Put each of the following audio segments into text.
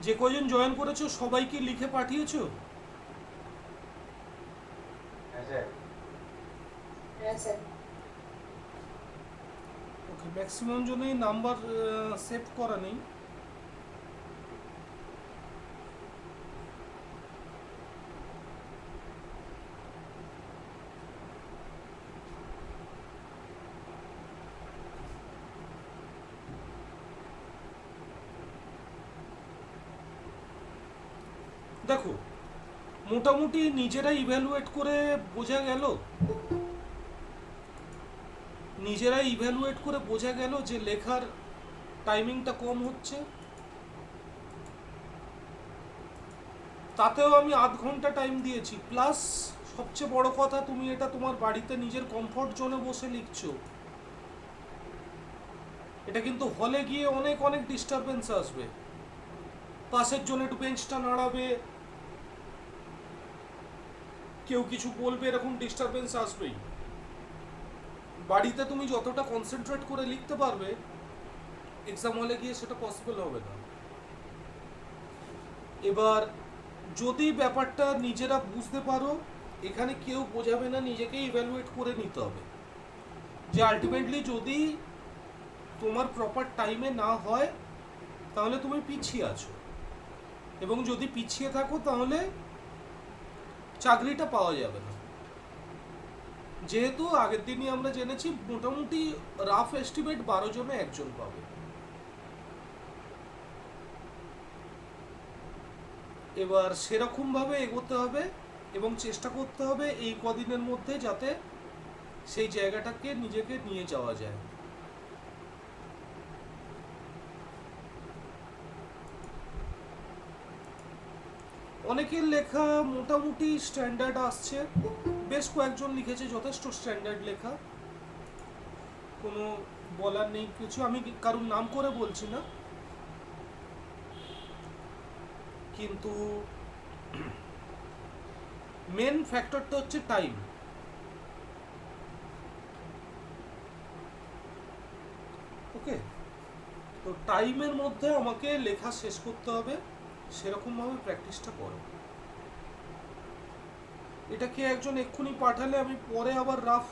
যে কজন জয়েন করেছো সবাই কি লিখে পাঠিয়েছো? হ্যাঁ স্যার। ওকে, ম্যাক্সিমাম জনই নাম্বার সেভ করা নেই। দেখো, মোটামুটি নিজেরাই ইভ্যালুয়েট করে বোঝা গেল, যে লেখার টাইমিংটা কম হচ্ছে। তাতেও আমি আধ ঘন্টা টাইম দিয়েছি, প্লাস সবচেয়ে বড় কথা, তুমি এটা তোমার বাড়িতে নিজের কমফর্ট জোনে বসে লিখছো। এটা কিন্তু হলে গিয়ে অনেক অনেক ডিস্টারবেন্স আসবে, পাশের জন্য একটু বেঞ্চটা নাড়াবে, কেউ কিছু বলবে, এরকম ডিস্টারবেন্স আসবেই। বাড়িতে তুমি যতটা কনসেন্ট্রেট করে লিখতে পারবে, এক্সাম হলে গিয়ে সেটা পসিবল হবে না। এবার যদি ব্যাপারটা নিজেরা বুঝতে পারো, এখানে কেউ বোঝাবে না, নিজেকে ইভ্যালুয়েট করে নিতে হবে যে আলটিমেটলি যদি তোমার প্রপার টাইমে না হয় তাহলে তুমি পিছিয়ে আছো, এবং যদি পিছিয়ে থাকো তাহলে চাকরিটা পাওয়া যাবে না। যেহেতু আগের দিনই আমরা জেনেছি মোটামুটি রাফ এস্টিমেট 12 জনে একজন পাবে। এবার সেরকমভাবে এগোতে হবে এবং চেষ্টা করতে হবে এই কদিনের মধ্যে যাতে সেই জায়গাটাকে নিজেকে নিয়ে যাওয়া যায়। অনেকের লেখা মোটামুটি স্ট্যান্ডার্ড আসছে, বেশ কয়েকজন লিখেছে যথেষ্ট স্ট্যান্ডার্ড লেখা, কোনো বলার নেই কিছু। আমি কারুর নাম করে বলছি না, কিন্তু মেন ফ্যাক্টরটা হচ্ছে টাইম। ওকে, তো টাইমের মধ্যে আমাকে লেখা শেষ করতে হবে, সেরকমভাবে প্র্যাকটিসটা করো। এটাকে একজন এক্ষুনি পাঠালে আমি পরে আবার রাফ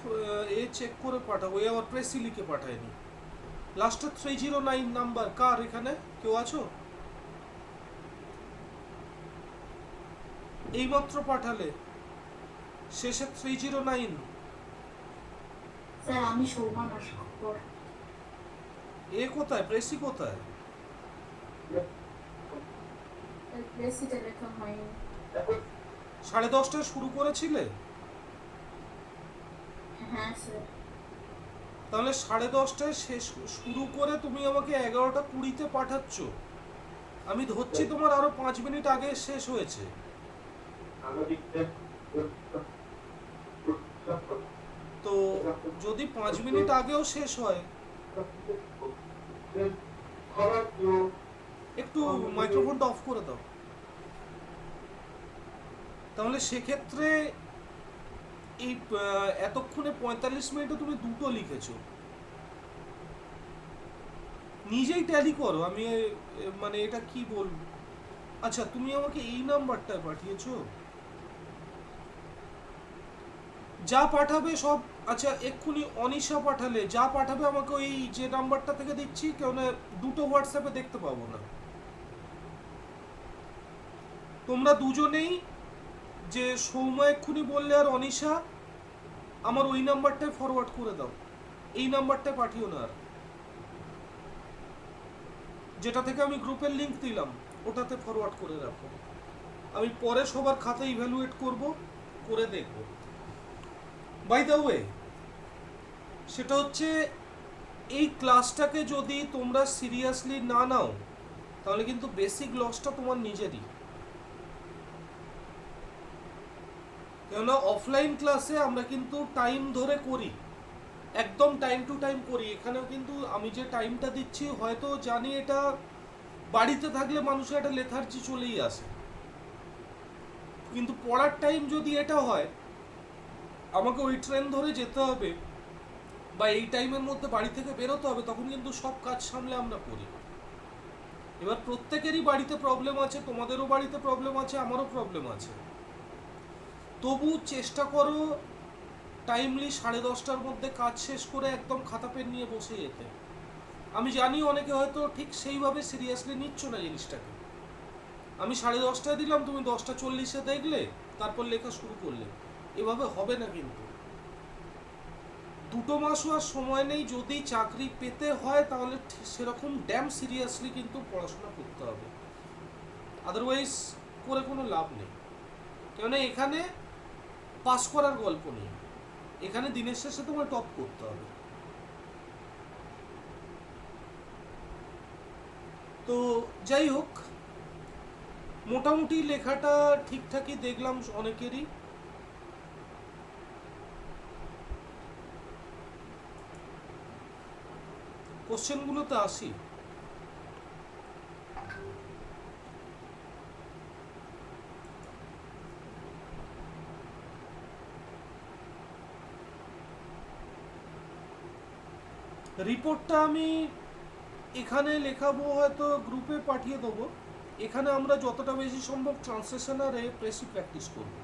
চেক করে পাঠাবো, এ আবার প্রেসি লিখে পাঠায়নি। লাস্টে 309 নাম্বার কার এখানে? কেউ আছো? এইমাত্র পাঠালে, শেষে 309। স্যার আমি সৌমা নস্কর। এ কোথায়, প্রেসি কোথায়? প্রেসিতে লেখা হয়নি। 10:30টায় শুরু করেছিলে? হ্যাঁ স্যার। তাহলে 10:30টায় শেষ শুরু করে তুমি আমাকে 11:20-তে পাঠাচ্ছ। আমি ধরছি তোমার আরো 5 মিনিট আগে শেষ হয়েছে। তো যদি 5 মিনিট আগেও শেষ হয়, একটু মাইক্রোফোনটা অফ করে দাও। তাহলে সেক্ষেত্রে এই এতক্ষণে 45 মিনিটে তুমি দুটো লিখেছো। নিজেই ট্যালি করো, আমি মানে এটা কি বলবো। আচ্ছা, তুমি আমাকে এই নাম্বারটায় পাঠিয়েছো? যা পাঠাবে সব, আচ্ছা এক্ষুনি অনিশা পাঠালে, যা পাঠাবে আমাকে ওই যে নাম্বারটা থেকে দিচ্ছি, কেন দুটো হোয়াটসঅ্যাপে দেখতে পাবো না। তোমরা দুজনেই, যে সৌম্য এক্ষুনি বললে আর অনিশা, আমার ওই নাম্বারটায় ফরওয়ার্ড করে দাও। এই নাম্বারটায় পাঠিও না আর, যেটা থেকে আমি গ্রুপের লিংক দিলাম ওটাতে ফরওয়ার্ড করে রাখো। আমি পরে সবার খাতা ইভ্যালুয়েট করব, করে দেখব। বাই দ্য ওয়ে, সেটা হচ্ছে এই ক্লাসটাকে যদি তোমরা সিরিয়াসলি না নাও তাহলে কিন্তু বেসিক লসটা তোমার নিজেরই। কেননা অফলাইন ক্লাসে আমরা কিন্তু টাইম ধরে করি, একদম টাইম টু টাইম করি। এখানেও কিন্তু আমি যে টাইমটা দিচ্ছি হয়তো জানি এটা বাড়িতে থাকলে মানুষের একটা লেথার্জি চলেই আসে, কিন্তু পড়ার টাইম যদি এটা হয় আমাকে ওই ট্রেন ধরে যেতে হবে বা এই টাইমের মধ্যে বাড়ি থেকে বেরোতে হবে, তখন কিন্তু সব কাজ সামলে আমরা করি। এবার প্রত্যেকেরই বাড়িতে প্রবলেম আছে, তোমাদেরও বাড়িতে প্রবলেম আছে, আমারও প্রবলেম আছে। তবু চেষ্টা করো টাইমলি 10:30টার মধ্যে কাজ শেষ করে একদম খাতা পেন নিয়ে বসে যেতে। আমি জানি অনেকে হয়তো ঠিক সেইভাবে সিরিয়াসলি নিচ্ছ না জিনিসটাকে। আমি 10:30টায় দিলাম, তুমি 10:40-এ দেখলে, তারপর লেখা শুরু করলে। এভাবে হবে না কিন্তু। 2 মাসও আর সময় নেই। যদি চাকরি পেতে হয় তাহলে সেরকম ড্যাম সিরিয়াসলি কিন্তু পড়াশোনা করতে হবে, আদারওয়াইজ করে কোনো লাভ নেই। কেননা এখানে পাস করার গল্প নেই, এখানে দিনের শেষে তোমার টপ করতে হবে। তো যাই হোক, মোটামুটি লেখাটা ঠিকঠাকই দেখলাম অনেকেরই। কোশ্চেনগুলোতে আসি। রিপোর্টটা আমি এখানে লেখাবো, হয়তো গ্রুপে পাঠিয়ে দেবো। এখানে আমরা যতটা বেশি সম্ভব ট্রান্সলেশন আর প্রেসি প্র্যাকটিস করবো।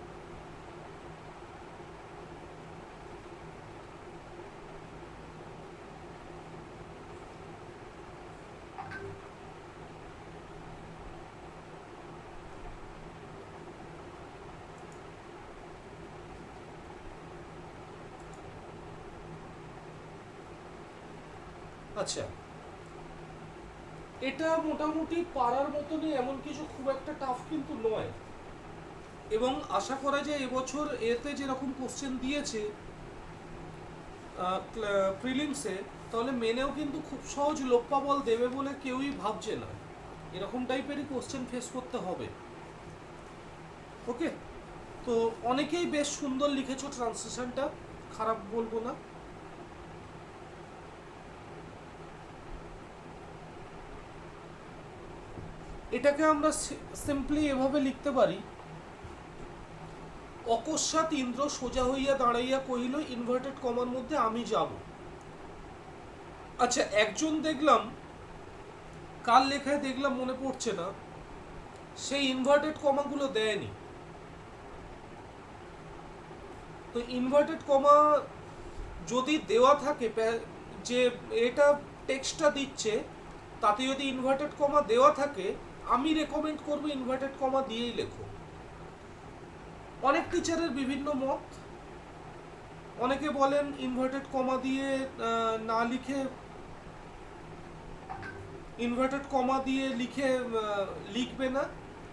আচ্ছা, এটা মোটামুটি পারার মতনই, এমন কিছু খুব একটা টাফ কিন্তু নয়। এবং আশা করা যায় এবছর এতে যেরকম কোশ্চেন দিয়েছে প্রিলিমসে, তাহলে মেনেও কিন্তু খুব সহজ লোপ্পাবল দেবে বলে কেউই ভাবছে না। এরকম টাইপেরই কোশ্চেন ফেস করতে হবে। ওকে, তো অনেকেই বেশ সুন্দর লিখেছো ট্রান্সলেশনটা, খারাপ বলবো না। এটাকে আমরা সিম্পলি এভাবে লিখতে পারি, অকস্মাৎ ইন্দ্র সোজা হইয়া দাঁড়াইয়া কহিল ইনভার্টেড কমার মধ্যে আমি যাব। আচ্ছা, একজন দেখলাম, কার লেখায় দেখলাম মনে পড়ছে না, সেই ইনভার্টেড কমাগুলো দেয়নি। তো ইনভার্টেড কমা যদি দেওয়া থাকে, যে এটা টেক্সটটা দিচ্ছে তাতে যদি ইনভার্টেড কমা দেওয়া থাকে, আমি রেকমেন্ড করবো ইনভার্টেড কমা দিয়েই লেখো। অনেক টিচারের বিভিন্ন মত। অনেকে বলেন ইনভার্টেড কমা দিয়ে না লিখে, ইনভার্টেড কমা দিয়ে লিখবে না।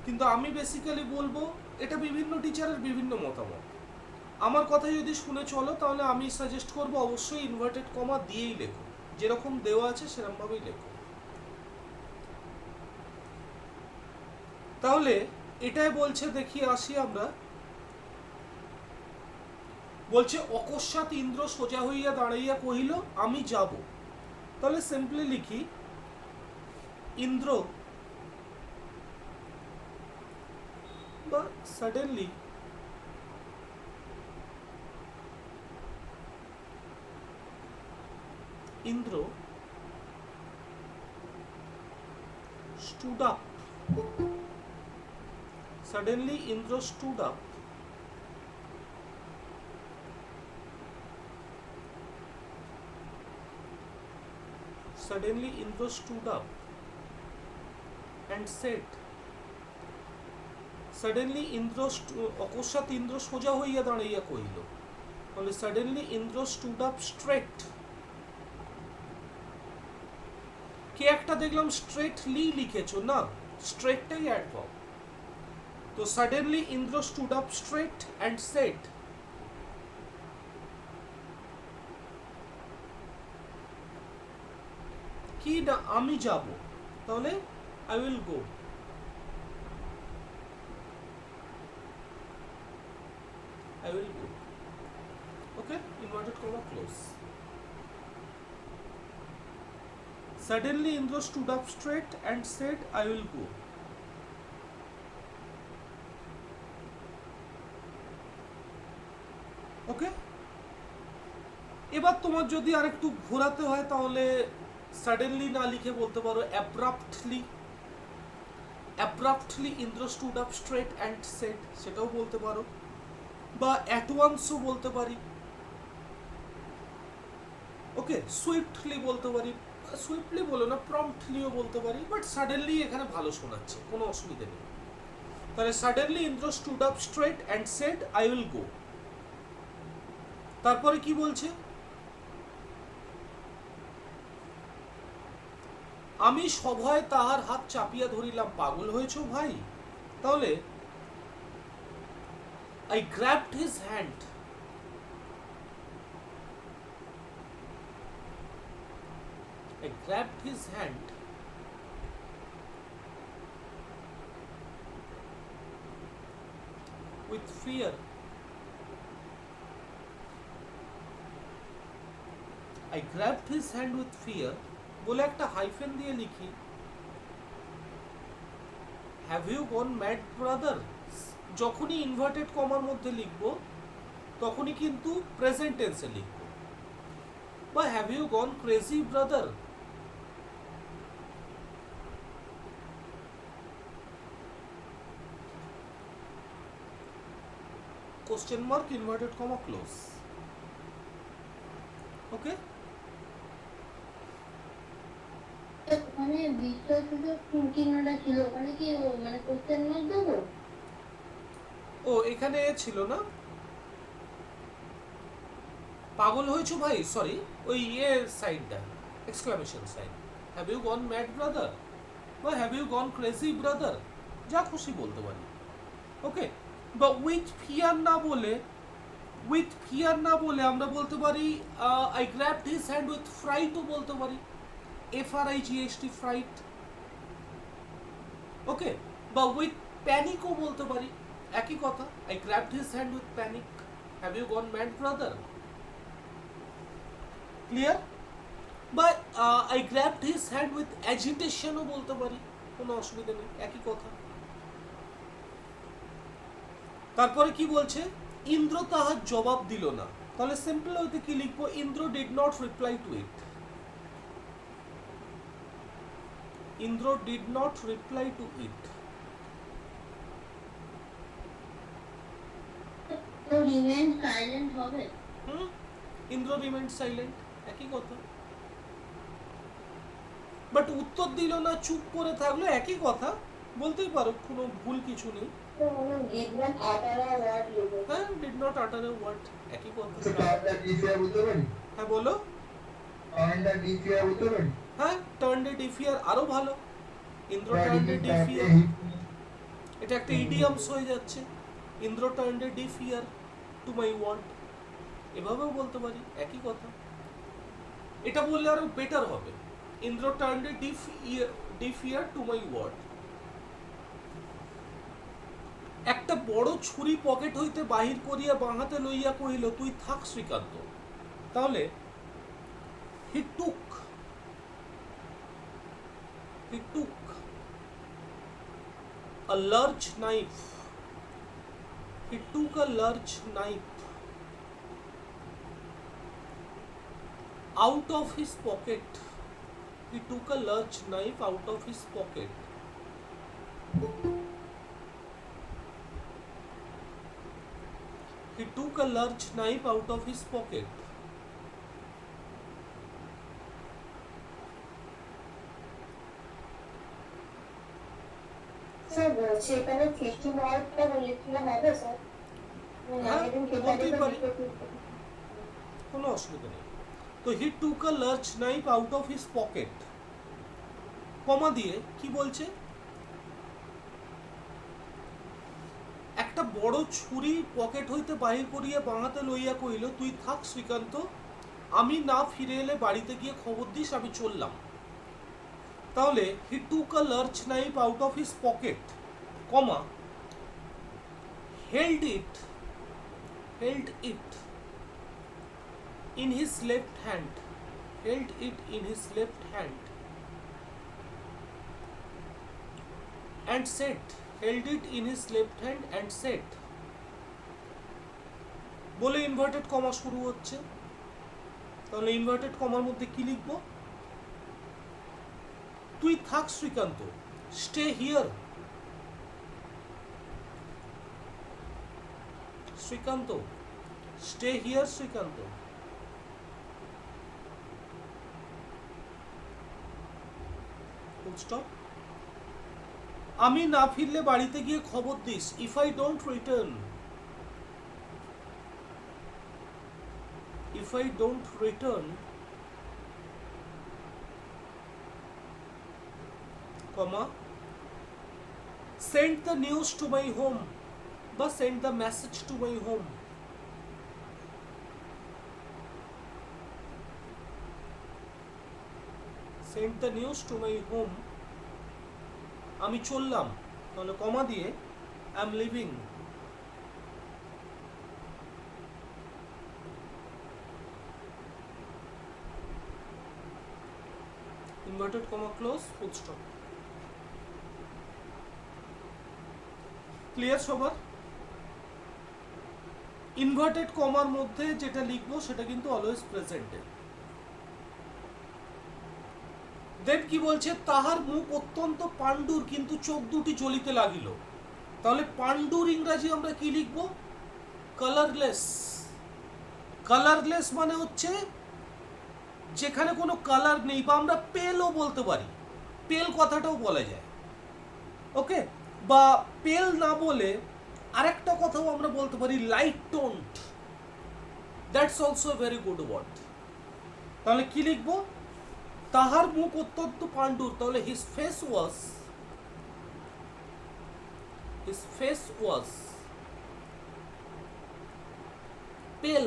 কিন্তু আমি বেসিক্যালি বলবো এটা বিভিন্ন টিচারের বিভিন্ন মতামত। আমার কথা যদি শুনে চলো তাহলে আমি সাজেস্ট করব অবশ্যই ইনভার্টেড কমা দিয়েই লেখো, যেরকম দেওয়া আছে সেরকমভাবেই লেখো। তাহলে এটাই বলছে, দেখি আসি আমরা। বলছে অকস্মাৎ ইন্দ্র সোজা হইয়া দাঁড়াইয়া কহিল আমি যাব। তাহলে সিম্পলি লিখি ইন্দ্র বা suddenly Indra stood up. Suddenly Indra stood up. Suddenly Indra stood up and said, Suddenly Indra অকস্মাৎ ইন্দ্র সোজা হইয়া দাঁড়াইয়া কহিল। বলে Suddenly Indra stood up straight. কে একটা দেখলাম স্ট্রেটলি লিখেছো না, স্ট্রেটটাই অ্যাডভার্ব। তো Suddenly Indra stood up straight and said, কি না আমি যাব, তাহলে I will go. I will go. Okay, inverted comma close. Suddenly Indra stood up straight and said, I will go. Okay? এবার তোমার যদি আরেকটু ঘোরাতে হয় তাহলে সাডেনলি না লিখে বলতে পারো abruptly, abruptly Indra stood up straight and said, সেটাও বলতে পারো, বা অ্যাট ওয়ান্সও বলতে পারি। ওকে, সুইফটলি বলতে পারি, সুইফটলি বলো না, প্রম্পটলিও বলতে পারি, বাট সাডেনলি এখানে ভালো শোনাচ্ছে, কোনো অসুবিধা নেই। তাহলে suddenly Indra stood up straight and said I will go. তারপরে কি বলছে, আমি সভয়ে তাহার হাত চাপিয়া ধরিলাম। পাগল হয়েছো ভাই? তাহলে I grabbed his hand, I grabbed his hand with fear. I grabbed his hand with fear বলে একটা হাইফেন দিয়ে লিখি, have you gone mad brother. যখনই ইনভার্টেড কমার মধ্যে লিখব তখনই কিন্তু প্রেজেন্ট টেন্সে লিখব, বা have you gone crazy brother. Question mark, inverted comma, close. Okay, মানে বিষয় শুধু চিহ্নটা ছিল, ওখানে কি মানে কোশ্চেন মার্ক দেবো? ও এখানে ছিল না, পাগল হয়েছো ভাই, সরি, ওই সাইডটা exclamation sign, have you gone mad brother বা have you gone crazy brother, যা খুশি বলতে পারি। ওকে, বা উইথ ফিয়ার না বলে, উইথ ফিয়ার না বলে আমরা বলতে পারি I grabbed his hand with ফ্রাইটও বলতে পারি, FRIGHT, ফ্রাইট। ওকে, বা উইথ প্যানিকও বলতে পারি, একই কথা, I grabbed his hand with panic, have you gone mad brother. Clear? বা I grabbed his hand with অ্যাজিটেশনও বলতে পারি, কোনো অসুবিধা নেই, একই কথা। তারপরে কি বলছে, ইন্দ্র তাহার জবাব দিল না। তাহলে সিম্পল হইতে কি লিখবো, Indra did not reply to it. Indra did not reply to it. তো রিমেইন সাইলেন্ট হবে? ইন্দ্র রিমেইন সাইলেন্ট, একই কথা। বাট উত্তর দিল না, চুপ করে থাকলো, একই কথা, বলতেই পারো, কোনো ভুল কিছু নেই। হ্যাঁ, ডিড নট আটার এ ওয়ার্ড, একই কথা। হ্যাঁ বলো। হ্যাঁ, টার্নড এ ডিফিয়ার আরো ভালো, ইন্দ্র টার্নড এ ডিফিয়ার, এটা একটা ইডিয়ামস হয়ে যাচ্ছে, Indra turned a defier to my word, এভাবেও বলতে পারি, একই কথা। এটা বললে আরো বেটার হবে, Indra turned a defier to my word. একটা বড় ছুরি পকেট হইতে বাহির করিয়া বাঁ হাতে লইয়া কহিল, তুই থাক শ্রীকান্ত। তাহলে he took a large knife, he took a large knife out of his pocket, he took a large knife out of his pocket. He took a large knife out of his pocket. Sir বলছি এখানে fifty মার্কটা লিখলে হবে sir? বলতেই পারি, কোনো অসুবিধা নেই। তো he took a large knife out of his pocket, comma দিয়ে কি বলছে, একটা বড় ছুরি পকেট হইতে বাহির করিয়া বাঁ হাতে লইয়া কহিল, তুই থাক শ্রীকান্ত, আমি না ফিরে এলে বাড়িতে গিয়ে খবর দিস, আমি চললাম। তাহলে he took a large knife out of his pocket, comma, held it in his left hand, held it in his left hand and said, held it in his left hand and said, বলে inverted comma শুরু হচ্ছে। তাহলে inverted কমার মধ্যে কি লিখব, তুই থাক Srikanta, stay here, Srikanta, stay here Srikanta. Full stop. আমি না ফিরলে বাড়িতে গিয়ে খবর দিস। If I don't return, if I don't return, comma, send the news to my home, বা send the message to my home. Send the news to my home. আমি চললাম, তাহলে কমা দিয়ে I am leaving. Inverted comma close, full stop. Clear সবার? Inverted কমার মধ্যে যেটা লিখবো সেটা কিন্তু অলওয়েজ প্রেজেন্টে। দেন কি বলছে, তাহার মুখ অত্যন্ত পাণ্ডুর কিন্তু চোখ দুটি জ্বলিতে লাগিল। তাহলে পাণ্ডুর ইংরাজি আমরা কি লিখবো? কালারলেস। কালারলেস মানে হচ্ছে যেখানে কোনো কালার নেই, বা আমরা পেলও বলতে পারি, পেল কথাটাও বলা যায়। ওকে, বা পেল না বলে আরেকটা কথাও আমরা বলতে পারি light toned. That's also a very good word. তাহলে কি লিখবো? তাহার মুখ অত্যন্ত পাণ্ডুর, তাহলে হিজ ফেস ওয়াজ পেল।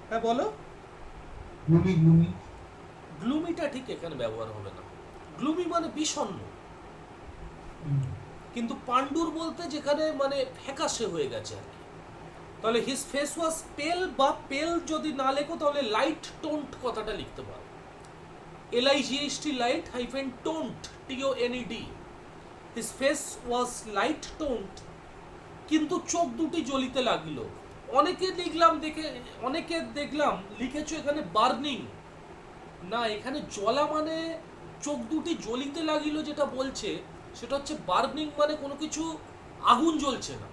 হ্যাঁ বলো। গ্লুমিটা ঠিক এখানে ব্যবহার হবে না। গ্লুমি মানে বিষণ্ণ, কিন্তু পাণ্ডুর বলতে যেখানে মানে ফ্যাকাশে হয়ে গেছে আর কি। তাহলে হিজ ফেস ওয়াজ পেল, বা পেল যদি না লেখো তাহলে লাইট টোন্ট কথাটা লিখতে পারো। LIGHT light hyphen toned TONED। His face ওয়াজ লাইট টোন্ট কিন্তু চোখ দুটি জ্বলিতে লাগিল। অনেকে দেখলাম লিখেছো এখানে বার্নিং, না এখানে জ্বলা মানে চোখ দুটি জ্বলিতে লাগিল যেটা বলছে সেটা হচ্ছে বার্নিং মানে কোনো কিছু আগুন জ্বলছে না।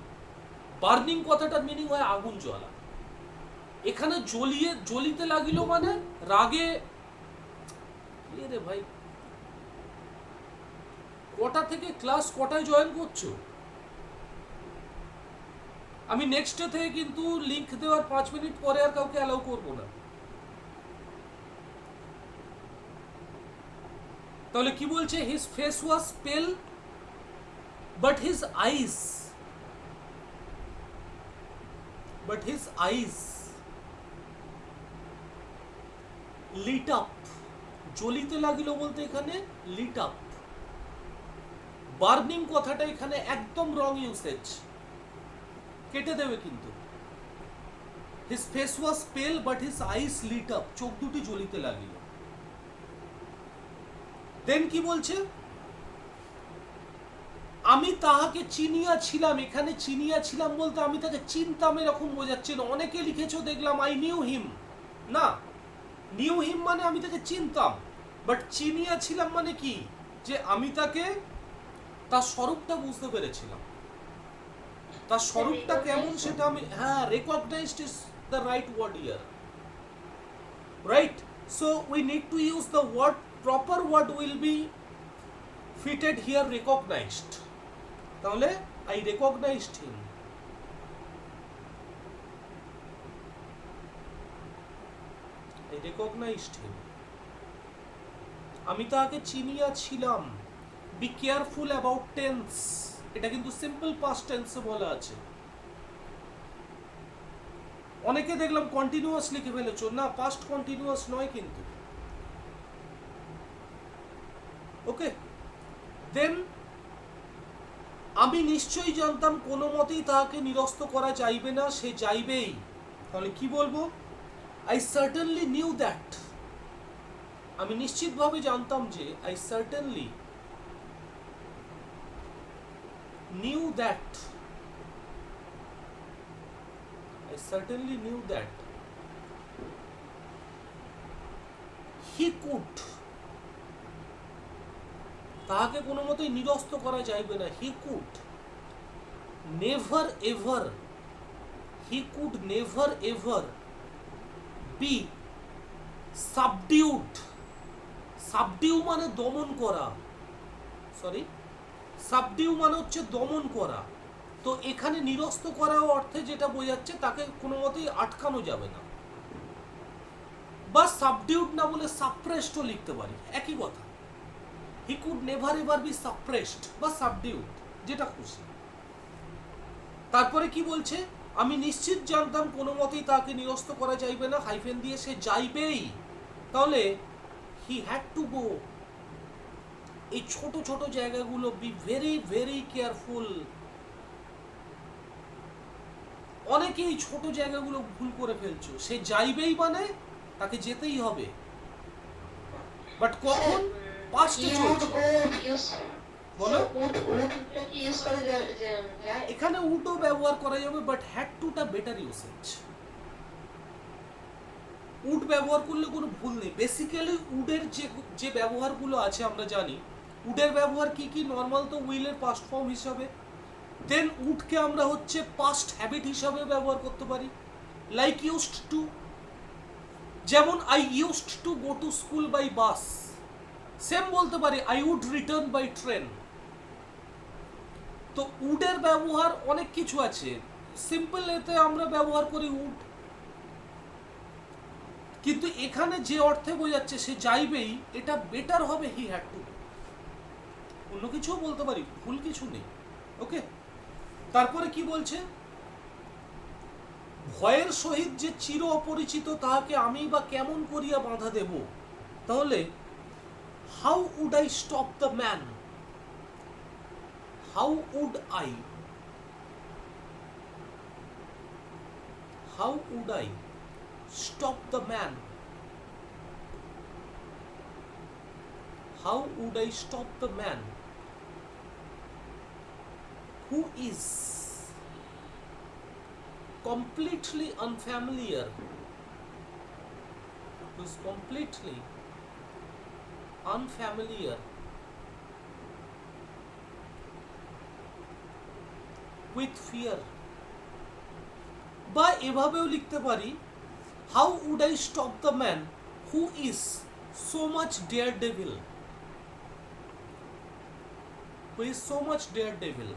বার্নিং কথাটার মিনিং হয় আগুন জ্বলা। এখানে জ্বলিতে লাগিল মানে রাগে। রে ভাই, কটা থেকে ক্লাস কটায় জয়েন করছো? আমি নেক্সট ডে থেকে কিন্তু লিংক দেওয়ার 5 মিনিট পরে আর কাউকে অ্যালাউ করবো না। তাহলে কি বলছে? His face was pale but his eyes lit up. জ্বলিতে লাগিল বলতে এখানে লিট আপ। বার্নিং কথাটা এখানে একদম রং ইউসেজ, কেটে দেবে কিন্তু। His face was pale but his eyes lit up, চোখ দুটি জ্বলিতে লাগিল। দেন কি বলছে? আমি তাহাকে চিনিয়াছিলাম। এখানে চিনিয়াছিলাম বলতে আমি তাকে চিনতাম এরকম বোঝাচ্ছে না। অনেকে লিখেছো দেখলাম আই নিউ হিম। না, নিউ হিম মানে আমি তাকে চিনতাম, বাট চিনিয়াছিলাম মানে কি, যে আমি তাকে তার স্বরূপটা বুঝতে পেরেছিলাম। তার স্বরূপটা কেমন সেটা আমি, হ্যাঁ, recognised is the right word here, right? So we need to use the word, proper word will be fitted here, recognised. তাহলে I recognised him. I recognized him. আমি তাকে চিনিয়াছিলাম। বি কেয়ারফুল অ্যাবাউট টেন্স, এটা কিন্তু simple past টেন্সে বলা আছে। অনেকে দেখলাম কন্টিনিউয়াস লিখে ফেলেছো, না পাস্ট কন্টিনিউয়াস নয় কিন্তু। ওকে, দেন আমি নিশ্চয়ই জানতাম কোনো মতেই তাহাকে নিরস্ত করা যাইবে না, সে যাইবেই। তাহলে কি বলবো? I certainly knew that. আমি নিশ্চিতভাবে জানতাম যে I certainly knew that. I certainly knew that he could তাহাকে কোনো মতেই নিরস্ত করা যাইবে না। He could never ever, he could never ever be subdued. Subdue মানে দমন করা, সরি, সাবডিউ মানে হচ্ছে দমন করা। তো এখানে নিরস্ত করা অর্থে যেটা বোঝাচ্ছে তাকে কোনো মতেই আটকানো যাবে না, বা সাবডিউড না বলে সাপ্রেসডও লিখতে পারি, একই কথা। হি could never ever B suppressed বা সাবডিউড, যেটা খুশি। তারপরে কি বলছে, আমি নিশ্চিত জানতাম কোনো মতেই তাকে নিরস্ত করা যাইবে না, হাইফেন দিয়ে সে যাইবেই। তাহলে হি হ্যাড টু গো। এই ছোট ছোট জায়গাগুলো বি ভেরি ভেরি কেয়ারফুল। অনেকে এই ছোট জায়গাগুলো ভুল করে ফেলছো। সে যাইবেই মানে তাকে যেতেই হবে, বাট কখন? পাস্টে চলছে। বলো, এখানে উডও ব্যবহার করা যাবে, বাট হ্যাড টুটা বেটার ইউসেজ। উড ব্যবহার করলে কোনো ভুল নেই। বেসিক্যালি উডের যে ব্যবহারগুলো আছে আমরা জানি। উডের ব্যবহার কি কি? নর্মাল তো উইলের পাস্ট ফর্ম হিসাবে, দেন উডকে আমরা হচ্ছে পাস্ট হ্যাবিট হিসাবে ব্যবহার করতে পারি। লাইক ইউজড টু, যেমন I used to go to school by bus. Same বলতে পারি I would return by train. তো উডের ব্যবহার অনেক কিছু আছে। সিম্পল এতে আমরা ব্যবহার করি উড, কিন্তু এখানে যে অর্থে বোঝাচ্ছে সে যাইবেই, এটা বেটার হবে হি হ্যাড টু। অন্য কিছুও বলতে পারি, ভুল কিছু নেই। ওকে, তারপরে কি বলছে, ভয়ের সহিত যে চির অপরিচিত তাহাকে আমি বা কেমন করিয়া বাধা দেব। তাহলে how would I stop the man, how would I, how would I stop the man, how would I stop the man who is completely unfamiliar, who is completely unfamiliar with fear। বা এভাবেও লিখতে পারি, how would I stop the man who is so much daredevil, who is so much daredevil।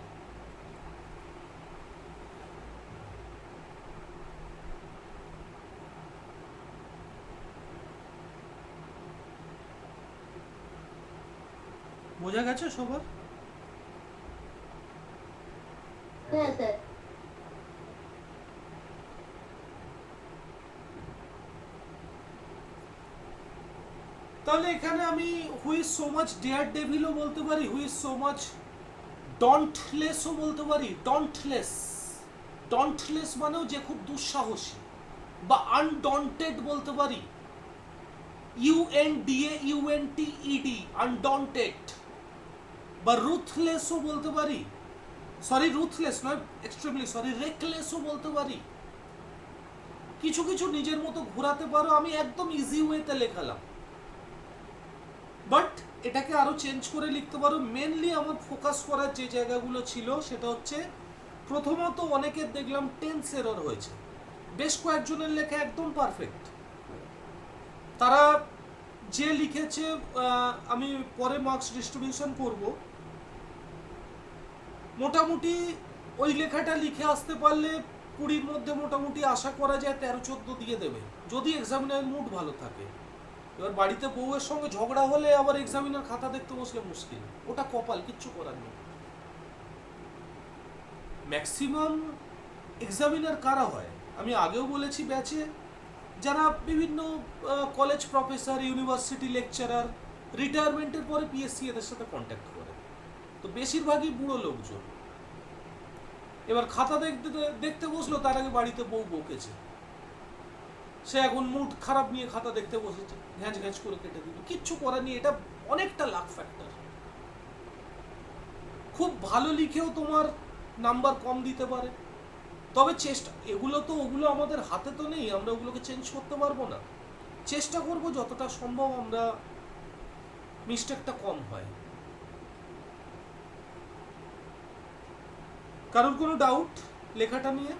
বোঝা গেছে সবার? হ্যাঁ sir. তাহলে এখানে আমি হু ইজ সো মাচ ডেয়ার ডেভিলও বলতে পারি, হু ইজ সো মাচ ডন্টলেসও বলতে পারি। ডন্টলেস, ডন্টলেস মানেও যে খুব দুঃসাহসী, বা আনডন্টেড বলতে পারি। UNDAUNTED, আনডন্টেড। বা রুথলেসও বলতে পারি, সরি রুথলেস নয়, এক্সট্রিমলি সরি, রেকলেসও বলতে পারি। কিছু কিছু নিজের মতো ঘোরাতে পারো। আমি একদম ইজি ওয়েতে লেখালাম, বাট এটাকে আরো চেঞ্জ করে লিখতে পারো। মেনলি আমার ফোকাস করার যে জায়গাগুলো ছিল সেটা হচ্ছে, প্রথমত অনেকের দেখলাম টেন্স এরর হয়েছে। বেশ কয়েকজনের লেখা একদম পারফেক্ট। তারা যে লিখেছে, আমি পরে মার্কস ডিস্ট্রিবিউশন করব, মোটামুটি ওই লেখাটা লিখে আসতে পারলে 20-র মধ্যে মোটামুটি আশা করা যায় 13-14 দিয়ে দেবে, যদি এক্সামিনার মুড ভালো থাকে। এবার বাড়িতে বউয়ের সঙ্গে ঝগড়া হলে আবার এক্সামিনার খাতা দেখতে বসলে মুশকিল, ওটা কপাল, কিচ্ছু করার নেই। ম্যাক্সিমাম এক্সামিনার কারা হয়, আমি আগেও বলেছি ব্যাচে, যারা বিভিন্ন কলেজ প্রফেসর, ইউনিভার্সিটি লেকচারার, রিটায়ারমেন্টের পরে পিএসসি এদের সাথে কন্ট্যাক্ট করে। তো বেশিরভাগই বুড়ো লোকজন। এবার খাতা দেখতে দেখতে বসলো, তার আগে বাড়িতে বউ বকেছে, সে এখন মুড খারাপ নিয়ে খাতা দেখতে বসেছে, ঘ্যাঁচ ঘ্যাঁচ করে কেটে দিল। কিচ্ছু করার নেই, এটা অনেকটা লাক ফ্যাক্টর। খুব ভালো লিখেও তোমার নাম্বার কম দিতে পারে। তবে চেষ্টা, ওগুলো আমাদের হাতে তো নেই, আমরা ওগুলোকে চেঞ্জ করতে পারবো না। চেষ্টা করব যতটা সম্ভব আমরা মিস্টেকটা কম হয়। কারোর কোনো ডাউট লেখাটা নিয়ে?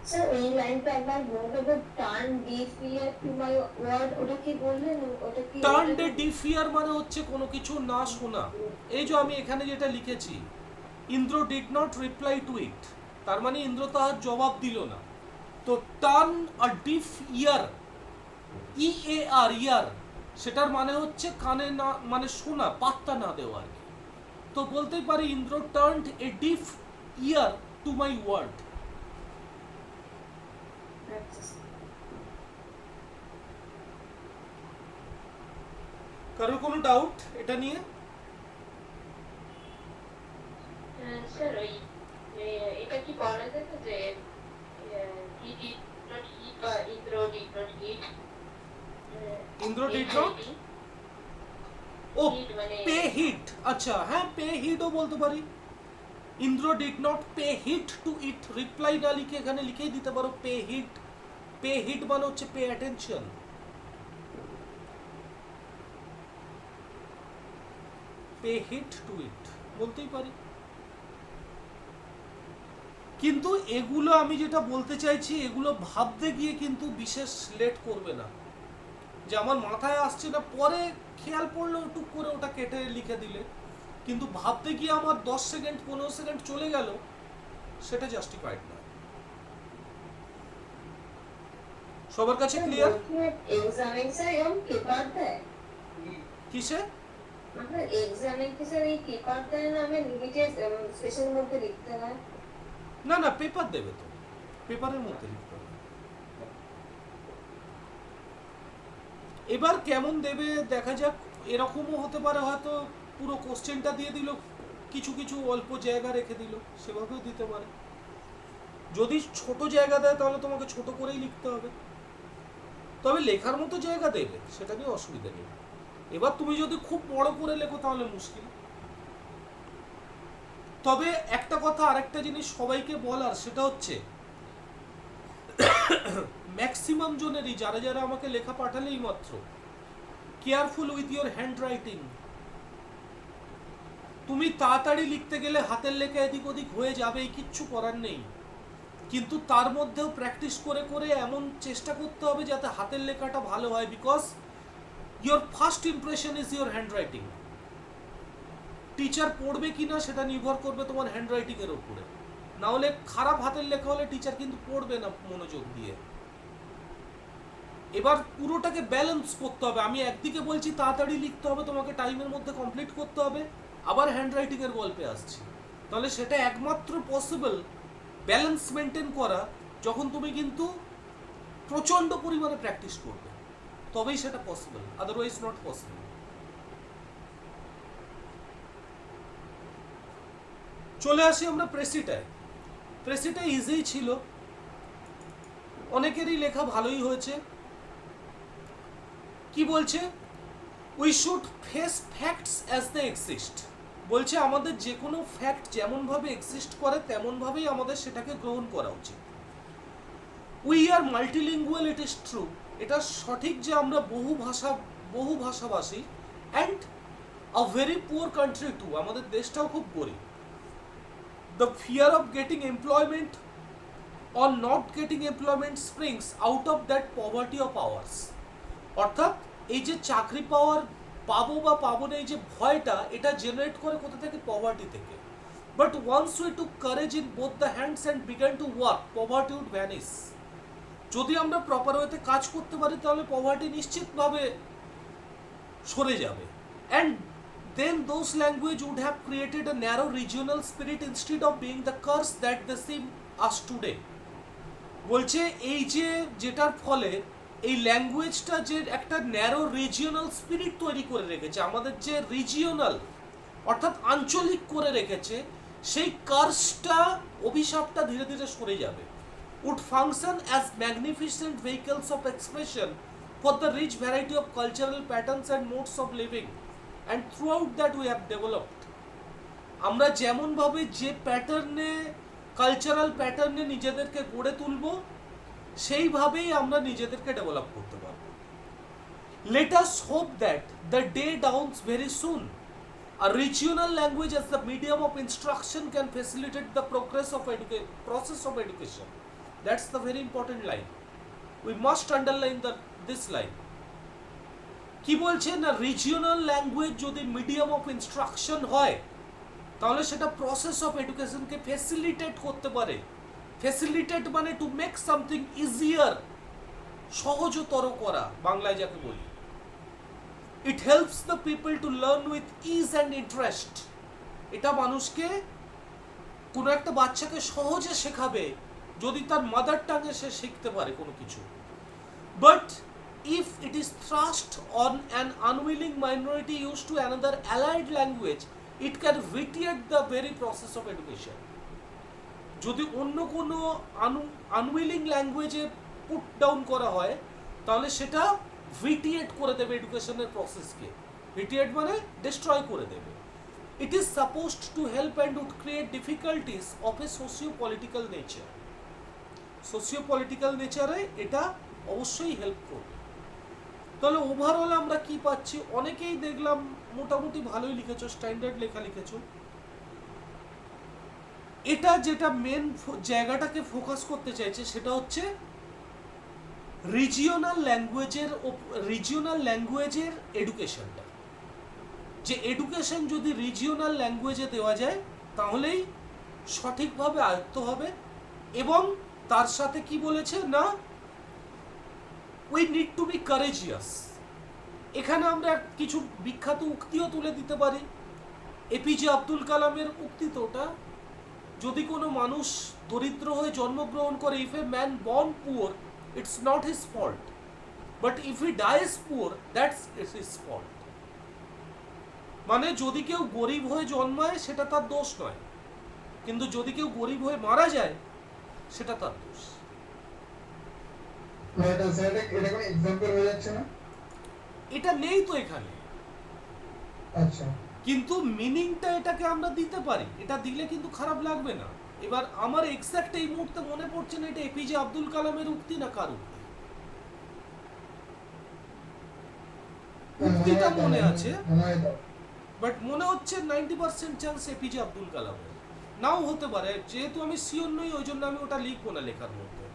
স্যার এই লাইনটা একবার বলতে হবে, turn defier to my word, ওটা কি বললেন? ওটা কি টার্ন এ ডিফ ইয়ার মানে হচ্ছে কোনো কিছু না শোনা। এই যে আমি এখানে যেটা লিখেছি, Indra did not reply to it, তার মানে ইন্দ্র তার জবাব দিল না। তো টার্ন আ ডিফ ইয়ার, EAR ইয়ার, সেটার মানে হচ্ছে কানে না, মানে শোনা, পাত্তা না দেওয়া আর কি। তো বলতেই পারি Indra turned a defier to my word. কারোর কোনো ডাউট এটা নিয়ে? স্যার ওই এটা কি বলা যেত যে হি ডিড নট হিট বা Indra did not heed? Indra did not ও পে হিট, আচ্ছা হ্যাঁ পে হিটও বলতে পারি। Indra did not pay heed to it, reply না লিখে এখানে লিখেই দিতে পারো পে হিট। পে হিট মানে হচ্ছে pay attention. Pay heed to it বলতেই পারি। কিন্তু এগুলো আমি যেটা বলতে চাইছি, এগুলো ভাবতে গিয়ে কিন্তু বিশেষ লেট করবে না, যে আমার মাথায় আসছে না, পরে খেয়াল পড়লো টুক করে ওটা কেটে লিখে দিলে, কিন্তু ভাবতে গিয়ে আমার 10 সেকেন্ড 15 সেকেন্ড চলে গেল, সেটা জাস্টিফাইড না। সবার কাছে ক্লিয়ার? এক্সামে স্যার এরকম পেপার দেয়? কিসে? আপনার এক্সামে কি স্যার এই পেপার দেয় না, আমি লিমিটেড স্পেশাল মধ্যে লিখতে হয়? না না, পেপার দেবে তো, পেপারের মধ্যে লিখতে হবে। এবার কেমন দেবে দেখা যাক। এরকমও হতে পারে হয়তো পুরো কোশ্চেনটা দিয়ে দিল, কিছু কিছু অল্প জায়গা রেখে দিল, সেভাবেও দিতে পারে। যদি ছোট জায়গা দেয় তাহলে তোমাকে ছোট করেই লিখতে হবে, তবে লেখার মতো জায়গা দেবে, সেটা নিয়ে অসুবিধা নেই। এবার তুমি যদি খুব বড় করে লেখো তাহলে মুশকিল। তবে একটা কথা, আরেকটা জিনিস সবাইকে বলার, সেটা হচ্ছে ম্যাক্সিমাম জনেরই, যারা যারা আমাকে লেখা পাঠালেই মাত্র, careful with your hand writing. তুমি তাড়াতাড়ি লিখতে গেলে হাতের লেখা এদিক ওদিক হয়ে যাবেই, কিচ্ছু করার নেই, কিন্তু তার মধ্যেও প্র্যাকটিস করে করে এমন চেষ্টা করতে হবে যাতে হাতের লেখাটা ভালো হয়, because your first impression is your hand writing. Teacher পড়বে কিনা সেটা নির্ভর করবে তোমার হ্যান্ড রাইটিং এর উপরে, না হলে খারাপ হাতের লেখা হলে টিচার কিন্তু পড়বে না মনোযোগ দিয়ে। এবার পুরোটাকে ব্যালেন্স করতে হবে, আমি একদিকে বলছি তাড়াতাড়ি লিখতে হবে, তোমাকে টাইমের মধ্যে কমপ্লিট করতে হবে, আবার হ্যান্ড রাইটিং এর গল্পে আসছি, তাহলে সেটা একমাত্র পসিবল ব্যালেন্স মেনটেন করা যখন তুমি কিন্তু প্রচন্ড পরিমাণে প্র্যাকটিস করবে, তবেই সেটা পসিবল, আদারওয়াইজ নট পসিবল। চলে আসি আমরা প্রেসিটায়। প্রেসিটা ইজিই ছিল, অনেকেরই লেখা ভালোই হয়েছে। কি বলছে? We should face facts as they exist. বলছে আমাদের যে কোনো ফ্যাক্ট যেমনভাবে এক্সিস্ট করে তেমনভাবেই আমাদের সেটাকে গ্রহণ করা উচিত। We are multilingual, it is true, এটা সঠিক যে আমরা বহু ভাষাভাষী, and a very poor country to, আমাদের দেশটাও খুব গরিব। The fear of getting employment or not getting employment springs out of that poverty of ours। অর্থাৎ এই যে চাকরি পাবো বা পাবো না, এই যে ভয়টা, এটা জেনারেট করে কোথা থেকে? পভার্টি থেকে। But once we took courage in both the hands and began to work, poverty would vanish. যদি আমরা প্রপার ওয়েতে কাজ করতে পারি তাহলে পভার্টি নিশ্চিতভাবে সরে যাবে। And then those language would have created a narrow regional spirit instead of being the curse that they seem us today। বলছে এই যে যেটার ফলে এই ল্যাঙ্গুয়েজটা যে একটা ন্যারো রিজিওনাল স্পিরিট তৈরি করে রেখেছে, আমাদের যে রিজিওনাল অর্থাৎ আঞ্চলিক করে রেখেছে, সেই কার্সটা, অভিশাপটা ধীরে ধীরে সরে যাবে। Would function as magnificent vehicles of expression for the rich variety of cultural patterns and modes of living and throughout that we have developed. আমরা যেমনভাবে যে প্যাটার্নে, কালচারাল প্যাটার্নে নিজেদেরকে গড়ে তুলব, সেইভাবেই আমরা নিজেদেরকে ডেভেলপ করতে পারব। Let us hope that the day downs very soon A regional language as the medium of instruction can facilitate the progress of process of education. That's the very important line. We must underline this line. কি বলছে না, regional language যদি medium of instruction হয় তাহলে সেটা process of এডুকেশনকে facilitate করতে পারে। Facilitate মানে টু মেক সামথিং ইজিয়ার, সহজতর করা বাংলায় যাকে বলি। It helps the people to learn with is and interest. এটা মানুষকে, কোনো একটা বাচ্চাকে সহজে শেখাবে যদি তার মাদার টাঙে সে শিখতে পারে কোনো কিছু। But if it is thrust on an unwilling minority used to another allied language, it can vitiate the very process of education. যদি অন্য কোনো আনউইলিং ল্যাঙ্গুয়েজে পুট ডাউন করা হয় তাহলে সেটা ভিটিয়েট করে দেবে এডুকেশনের প্রসেসকে। ভিটিয়েট মানে ডিস্ট্রয় করে দেবে। It is supposed to help and would create difficulties of a socio political nature. Socio political নেচারে এটা অবশ্যই হেল্প করবে। তাহলে ওভারঅল আমরা কি পাচ্ছি, অনেকেই দেখলাম মোটামুটি ভালোই লিখেছো, স্ট্যান্ডার্ড লেখা লিখেছো। এটা যেটা মেন জায়গাটাকে ফোকাস করতে চাইছে সেটা হচ্ছে রিজিওনাল ল্যাঙ্গুয়েজের এডুকেশনটা। যে এডুকেশন যদি রিজিওনাল ল্যাঙ্গুয়েজে দেওয়া যায় তাহলেই সঠিকভাবে আয়ত্ত হবে। এবং তার সাথে কি বলেছে না, we need to be courageous. এখানে আমরা কিছু বিখ্যাত উক্তিও তুলে দিতে পারি। এপিজে আব্দুল কালামের উক্তি তো ওটা, যদি কোনো মানুষ দরিদ্র হয়ে জন্মগ্রহণ করে, if a man born poor it's not his fault, but if he dies poor that's his fault. মানে যদি কেউ গরিব হয়ে জন্মায় সেটা তার দোষ নয়, কিন্তু যদি কেউ গরিব হয়ে মারা যায় সেটা তার দোষ। এটা নেই তো এখানে, আচ্ছা, কিন্তু মিনিংটা এটাকে আমরা দিতে পারি, এটা দিলে কিন্তু খারাপ লাগবে না। এবার আমার এক্সাক্ট এই মুহূর্তে মনে পড়ছে না এটা এপিজে আব্দুল কালামের উক্তি না কার উক্তি। উক্তিটা মনে আছে, বাট মনে হচ্ছে 90% চান্স এপিজে আব্দুল কালামের, নাও হতে পারে। যেহেতু আমি শিওর নই ওই জন্য আমি ওটা লিখবো না লেখার মধ্যে।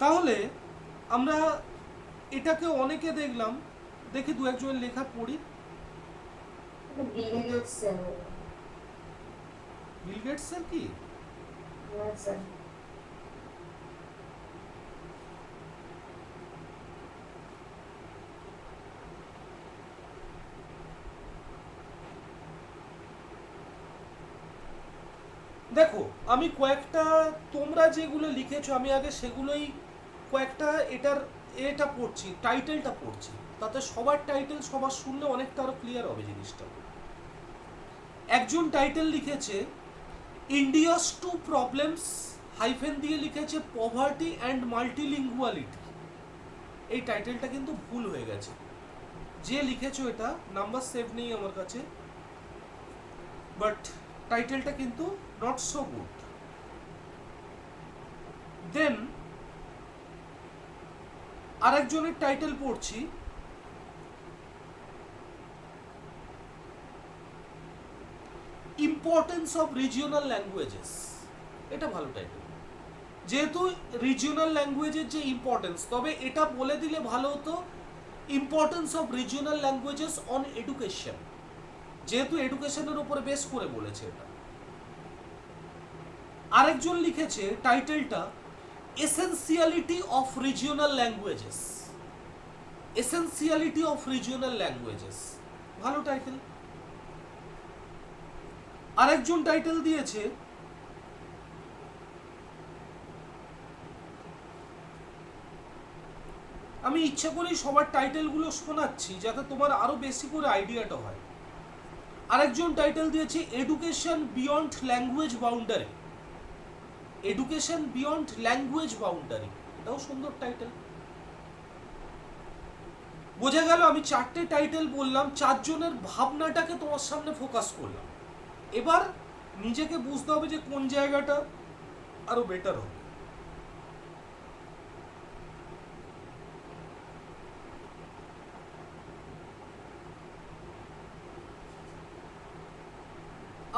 তাহলে আমরা এটাকে অনেকে দেখলাম, দেখি দু একজনের লেখা পড়ি। বিল গেটসের কি? দেখো আমি কয়েকটা, তোমরা যেগুলো লিখেছো আমি আগে সেগুলোই কয়েকটা এটা পড়ছি, টাইটেলটা পড়ছি, তাতে সবার টাইটেল সবার শুনলে অনেকটা আরো ক্লিয়ার হবে জিনিসটা। একজন টাইটেল লিখেছে ইন্ডিয়াস টু প্রবলেমস, হাইফেন দিয়ে লিখেছে পভার্টি অ্যান্ড মাল্টিলিঙ্গুয়ালিটি। এই টাইটেলটা কিন্তু ভুল হয়ে গেছে। যে লিখেছো এটা নাম্বার সেভ নেই আমার কাছে, বাট টাইটেলটা কিন্তু নট সো গুড। দেন আরেকজনের টাইটেল পড়ছি, ইম্পর্টেন্স অফ রিজিওনাল ল্যাঙ্গুয়েজেস। এটা ভালো টাইটেল, যেহেতু রিজিওনাল ল্যাঙ্গুয়েজের যে ইম্পর্টেন্স, তবে এটা বলে দিলে ভালো হতো importance of regional languages on education, যেহেতু এডুকেশনের উপরে বেস করে বলেছে এটা। আরেকজন লিখেছে টাইটেলটা essentiality of regional languages. Essentiality of regional languages, ভালো টাইটেল। আরেকজন টাইটেল দিয়েছে আমি ইচ্ছা করেই সবার টাইটেলগুলো শোনাচ্ছি যাতে তোমার আরো বেশি করে আইডিয়াটা হয়। আরেকজন টাইটেল দিয়েছে education beyond language boundary. Education beyond language boundary, এটাও সুন্দর টাইটেল। বোঝা গেল আমি চারটে টাইটেল বললাম, চারজনের ভাবনাটাকে তোমার সামনে ফোকাস করলাম। এবার নিজেকে বুঝতে হবে যে কোন জায়গাটা আরো বেটার হবে।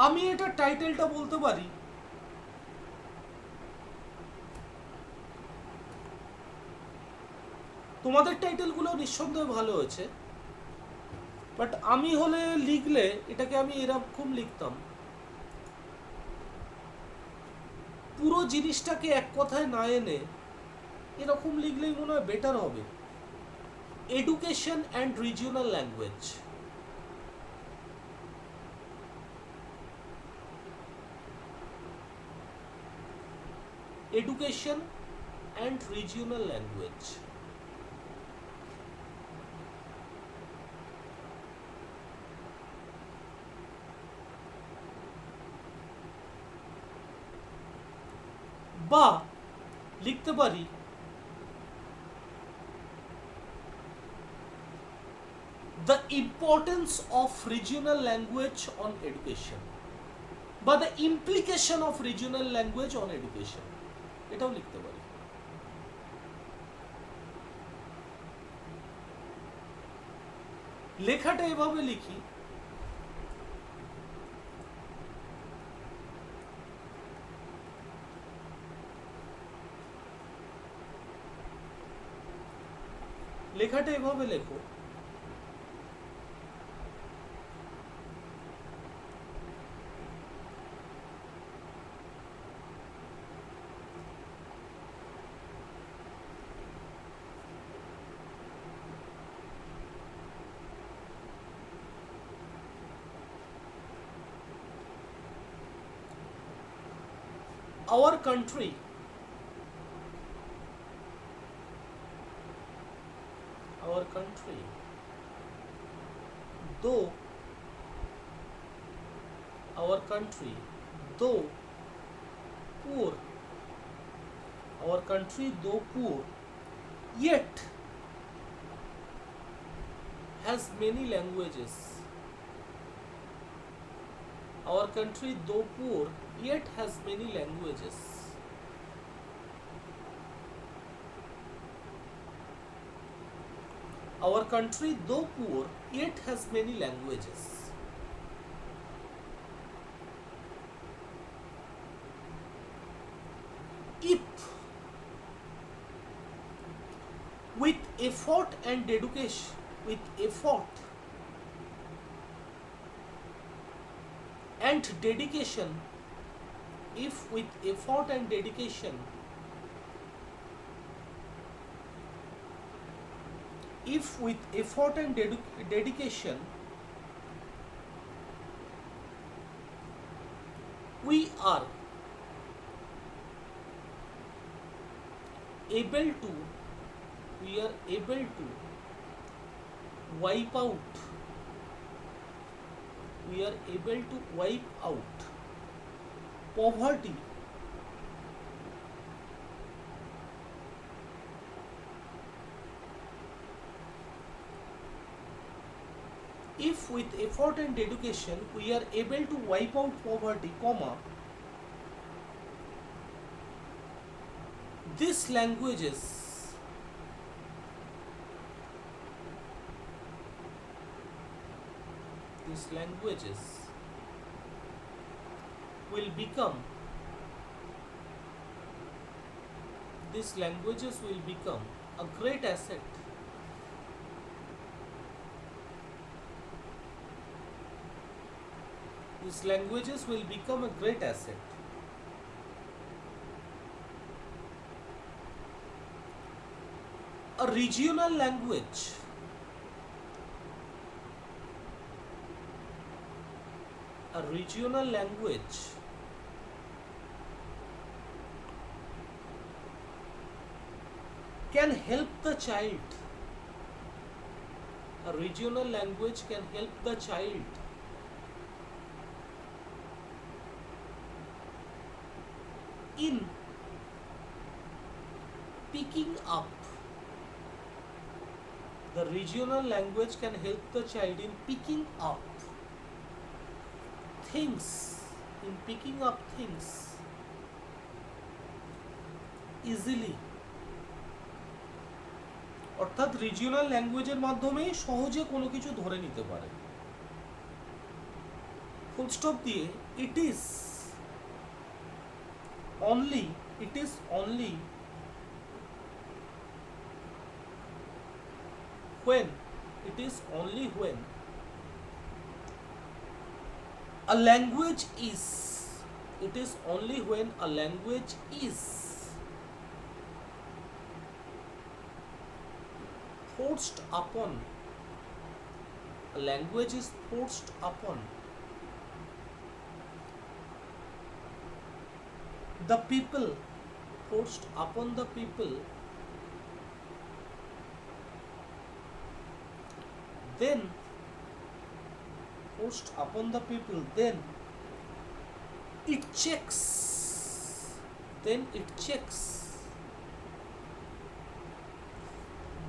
আমি এটা টাইটেলটা বলতে পারি, তোমাদের টাইটেলগুলো নিঃসন্দেহে ভালো হয়েছে, বাট আমি হলে লিখলে এটাকে আমি এরকম লিখতাম, পুরো জিনিসটাকে এক কথায় না এনে এরকম লিখলেই মনে হয় বেটার হবে। Education and regional language. Education and regional language. বা লিখতে পারি the importance of regional language on education বা the implication of regional language on education, এটাও লিখতে পারি। লেখাটা এভাবে লিখি, লেখাটা এভাবে লেখো, our country though our country though poor our country though poor yet has many languages. Our country though poor yet has many languages. Our country though poor yet has many languages. If with effort and dedication, if with effort and dedication we are able to wipe out poverty if with effort and dedication we are able to wipe out poverty, comma, these languages will become a great asset a regional language can help the child. A regional language can help the child in picking up. The regional language can help the child in picking up things easily. অর্থাৎ regional ল্যাঙ্গুয়েজের মাধ্যমে সহজে কোনো কিছু ধরে নিতে পারে। Full stop দিয়ে it is only when a language is forced upon the people, then it checks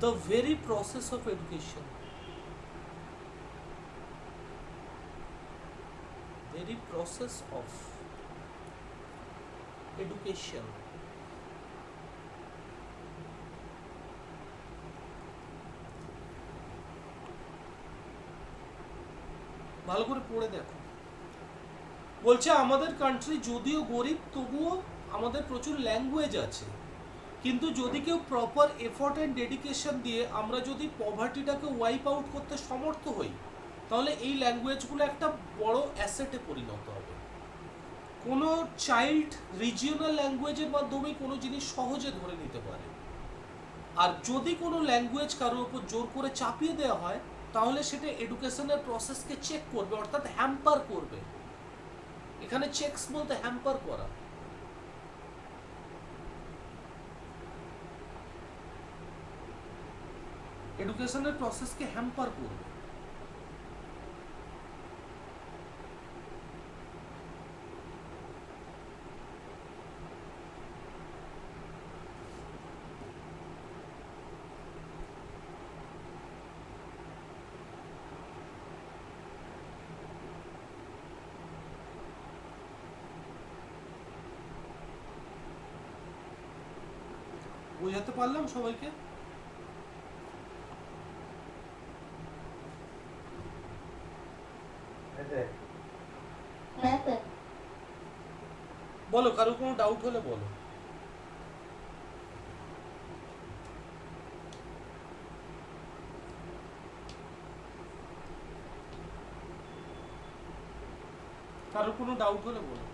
the very process of education, ভালো করে পড়ে দেখো। বলছে আমাদের কান্ট্রি যদিও গরিব তবুও আমাদের প্রচুর ল্যাঙ্গুয়েজ আছে, কিন্তু যদি কেউ প্রপার এফোর্ট অ্যান্ড ডেডিকেশন দিয়ে আমরা যদি পভার্টিটাকে ওয়াইপ আউট করতে সমর্থ হই, তাহলে এই ল্যাঙ্গুয়েজগুলো একটা বড় অ্যাসেটে পরিণত হবে। কোনো চাইল্ড রিজিওনাল ল্যাঙ্গুয়েজের মাধ্যমে কোনো জিনিস সহজে ধরে নিতে পারে, আর যদি কোনো ল্যাঙ্গুয়েজ কারোর উপর জোর করে চাপিয়ে দেওয়া হয়, তাহলে সেটা এডুকেশনের প্রসেসকে চেক করবে, অর্থাৎ হ্যাম্পার করবে। এখানে চেকস বলতে হ্যাম্পার করা। এডুকেশনের প্রসেসকে হ্যাম্পার করবে। বোঝাতে পারলাম সবাইকে? হ্যাঁ স্যার। বলো, কারো কোনো ডাউট হলে বলো। কারো কোনো ডাউট হলে বলো।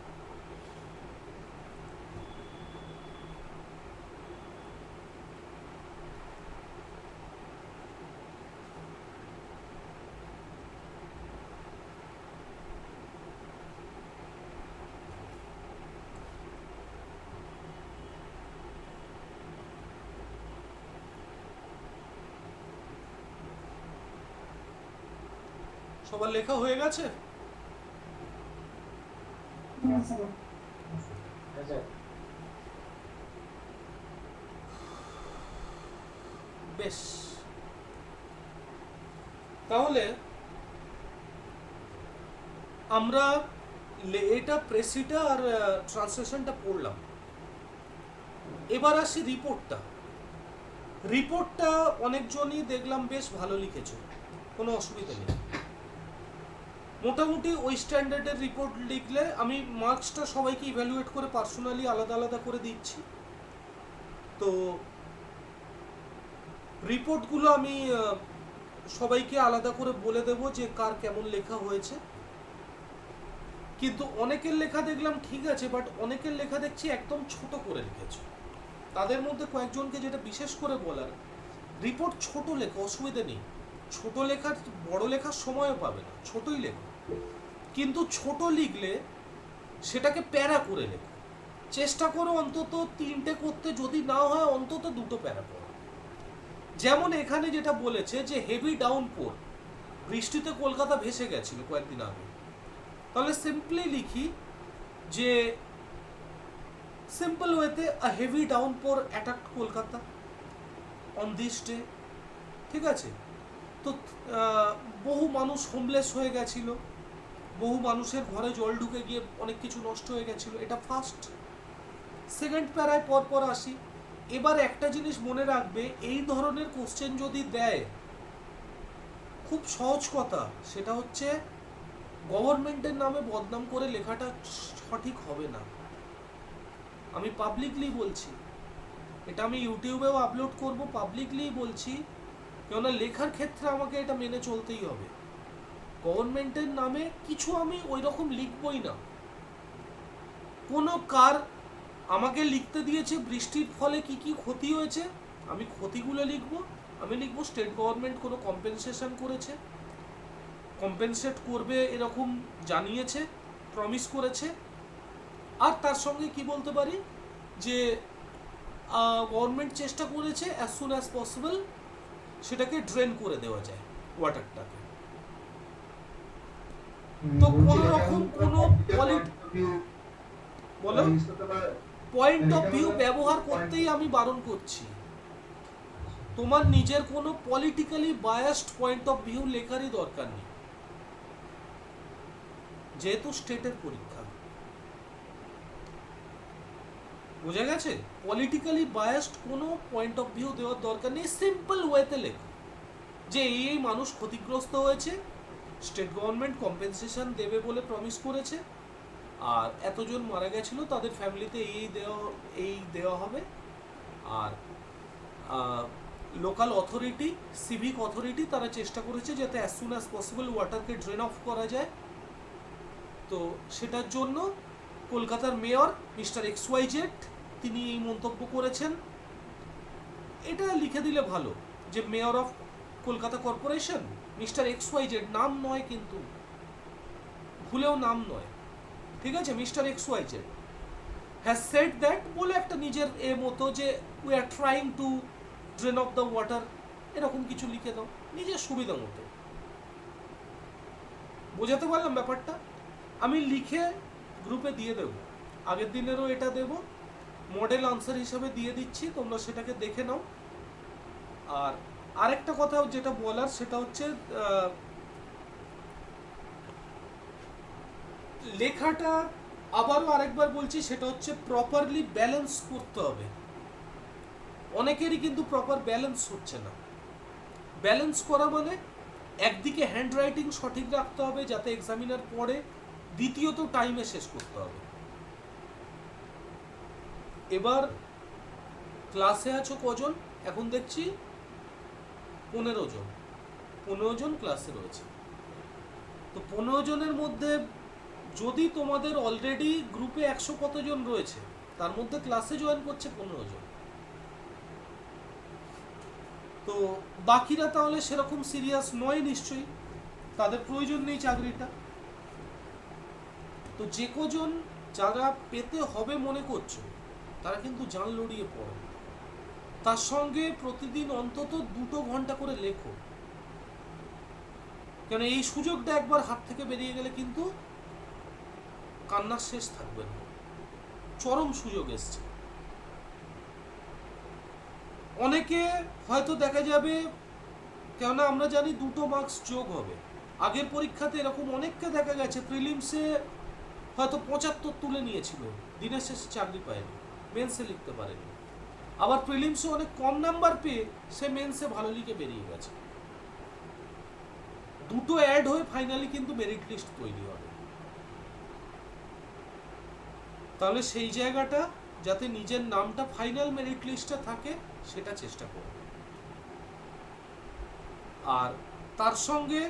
সবার লেখা হয়ে গেছে? বেশ, তাহলে আমরা এটা প্রেসিটা আর ট্রান্সলেশনটা পড়লাম। এবার আসি রিপোর্টটা অনেকজনই দেখলাম বেশ ভালো লিখেছো, কোনো অসুবিধা নেই। মোটামুটি ওই স্ট্যান্ডার্ডের রিপোর্ট লিখলে আমি মার্কসটা সবাইকে ইভ্যালুয়েট করে পার্সোনালি আলাদা আলাদা করে দিচ্ছি। তো রিপোর্টগুলো আমি সবাইকে আলাদা করে বলে দেব যে কার কেমন লেখা হয়েছে। কিন্তু অনেকের লেখা দেখলাম ঠিক আছে, বাট অনেকের লেখা দেখছি একদম ছোট করে লিখেছে। তাদের মধ্যে কয়েকজনকে যেটা বিশেষ করে বলার, রিপোর্ট ছোট লেখা, অসুবিধা নেই। ছোট লেখার বড় লেখার সময়ও পাবে না, ছোটই লেখো। কিন্তু ছোট লিখলে সেটাকে প্যারা করে লেখো। চেষ্টা করো অন্তত 3টে করতে, যদি না হয় অন্তত 2টো প্যারা পড়ো। যেমন এখানে যেটা বলেছে যে হেভি ডাউনপোর, বৃষ্টিতে কলকাতা ভেসে গেছিল কয়েকদিন আগে, তাহলে সিম্পলি লিখি যে সিম্পল ওয়েতে a heavy downpour attack Kolkata on this day. ঠিক আছে? তো বহু মানুষ হোমলেস হয়ে গেছিল, বহু মানুষের ঘরে জল ঢুকে গিয়ে অনেক কিছু নষ্ট হয়ে গেছিল। এটা ফার্স্ট। সেকেন্ড প্যারায় পর আসি। এবার একটা জিনিস মনে রাখবে, এই ধরনের কোশ্চেন যদি দেয়, খুব সহজ কথা, সেটা হচ্ছে গভর্নমেন্টের নামে বদনাম করে লেখাটা সঠিক হবে না। আমি পাবলিকলি বলছি, এটা আমি ইউটিউবেও আপলোড করব, পাবলিকলি বলছি, কেননা লেখার ক্ষেত্রে আমাকে এটা মেনে চলতেই হবে। গভর্নমেন্টের নামে কিছু আমি ওই রকম লিখবই না। কোনো কার আমাকে লিখতে দিয়েছে বৃষ্টির ফলে কি কি ক্ষতি হয়েছে, আমি ক্ষতিগুলো লিখব। আমি লিখব স্টেট গভর্নমেন্ট কোনো কম্পেনসেশন করেছে, কম্পেনসেট করবে এরকম জানিয়েছে, প্রমিস করেছে। আর তার সঙ্গে কি বলতে পারি যে গভর্নমেন্ট চেষ্টা করেছে অ্যাজ সুন অ্যাজ পসিবল সেটাকে ড্রেন করে দেওয়া যায় ওয়াটারটাকে। তো কোনো রকম কোনো বলো পয়েন্ট অফ ভিউ ব্যবহার করতেই আমি বারণ করছি। তোমার নিজের কোনো politically biased point of view লেখারই দরকার নেই, যেহেতু স্টেটের পরীক্ষা। বোঝা গেছে? পলিটিক্যালি বায়াসড কোনো পয়েন্ট অফ ভিউ দেওয়ার দরকার নেই। সিম্পল ওয়েতে লেখো যে এই মানুষ ক্ষতিগ্রস্ত হয়েছে, স্টেট গভর্নমেন্ট কম্পেনসেশন দেবে বলে প্রমিস করেছে, আর এতজন মারা গেছিল, তাদের ফ্যামিলিতে এই দেওয়া হবে। আর লোকাল অথরিটি, সিভিক অথরিটি তারা চেষ্টা করেছে যাতে অ্যাজ সুন অ্যাজ পসিবল ওয়াটারকে ড্রেন অফ করা যায়। তো সেটার জন্য কলকাতার মেয়র মিস্টার XYZ তিনি এই মন্তব্য করেছেন। এটা লিখে দিলে ভালো যে mayor of Kolkata corporation mister XYZ, নাম নয় কিন্তু, ভুলেও নাম নয়, ঠিক আছে, mister XYZ has said that বলে একটা নিজের মতো যে we are trying to drain of the water, এরকম কিছু লিখে দাও নিজের সুবিধা মতো। বোঝাতে পারলাম ব্যাপারটা? আমি লিখে গ্রুপে দিয়ে দেবো, আগের দিনেরও এটা দেব, মডেল আনসার হিসাবে দিয়ে দিচ্ছি, তোমরা সেটাকে দেখে নাও। আর আরেকটা কথা যেটা বলার সেটা হচ্ছে লেখাটা আবারও আরেকবার বলছি, সেটা হচ্ছে প্রপারলি ব্যালেন্স করতে হবে। অনেকেরই কিন্তু প্রপার ব্যালেন্স হচ্ছে না। ব্যালেন্স করা মানে একদিকে হ্যান্ড রাইটিং সঠিক রাখতে হবে যাতে এক্সামিনার পড়ে, দ্বিতীয়ত টাইমে শেষ করতে হবে। এবার ক্লাসে আছো কজন? এখন দেখছি 15 জন। 15 জন ক্লাসে রয়েছে। তো 15 জনের মধ্যে যদি তোমাদের অলরেডি গ্রুপে 100 কতজন রয়েছে, তার মধ্যে ক্লাসে জয়েন করছে 15 জন। তো বাকিরা তাহলে সেরকম সিরিয়াস নয় নিশ্চয়ই, তাদের প্রয়োজন নেই চাকরিটা। তো যে কজন যারা পেতে হবে মনে করছো তারা কিন্তু জান লড়িয়ে পড়ো, তার সঙ্গে প্রতিদিন অন্তত 2 ঘন্টা করে লেখো। কেন এই সুযোগটা একবার হাত থেকে বেরিয়ে গেলে কিন্তু কান্নার শেষ থাকবে না। চরম সুযোগ এসছে। অনেকে হয়তো দেখা যাবে, কেননা আমরা জানি 2 মার্কস যোগ হবে। আগের পরীক্ষাতে এরকম অনেককে দেখা গেছে প্রিলিমসে হয়তো 75 তুলে নিয়েছিল, দিনের শেষে চাকরি পায়নি, মেন্সে লিখতে পারেনি। আবার প্রিলিমসে অনেক কম নাম্বার পেয়ে সে মেন্সে ভালো লিখে বেরিয়ে গেছে। 2 অ্যাড হয়ে ফাইনালি কিন্তু মেরিট লিস্ট তৈরি হবে। তাহলে সেই জায়গাটা যাতে নিজের নামটা ফাইনাল মেরিট লিস্টে থাকে সেটা চেষ্টা করব। আর তার সঙ্গে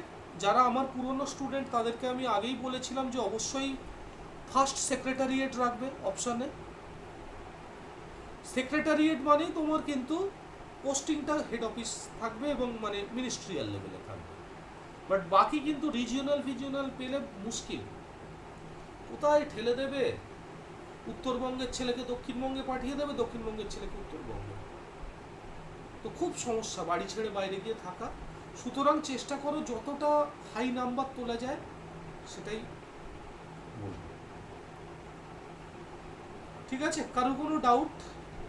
যারা আমার পুরনো স্টুডেন্ট তাদেরকে আমি আগেই বলেছিলাম যে অবশ্যই ফার্স্ট সেক্রেটারিয়েট রাখবে অপশানে। সেক্রেটারিয়েট মানেই তোমার কিন্তু পোস্টিংটা হেড অফিস থাকবে এবং মানে মিনিস্ট্রিয়াল লেভেলে থাকবে। বাট বাকি কিন্তু রিজিওনাল পেলে মুশকিল, কোথায় ঠেলে দেবে? উত্তরবঙ্গের ছেলেকে দক্ষিণবঙ্গে পাঠিয়ে দেবে, দক্ষিণবঙ্গের ছেলেকে উত্তরবঙ্গে। তো খুব সমস্যা বাড়ি ছেড়ে বাইরে গিয়ে থাকা। সুতরাং চেষ্টা করো যতটা হাই নাম্বার তোলা যায় সেটাই বলবো। ঠিক আছে, কারো কোনো ডাউট?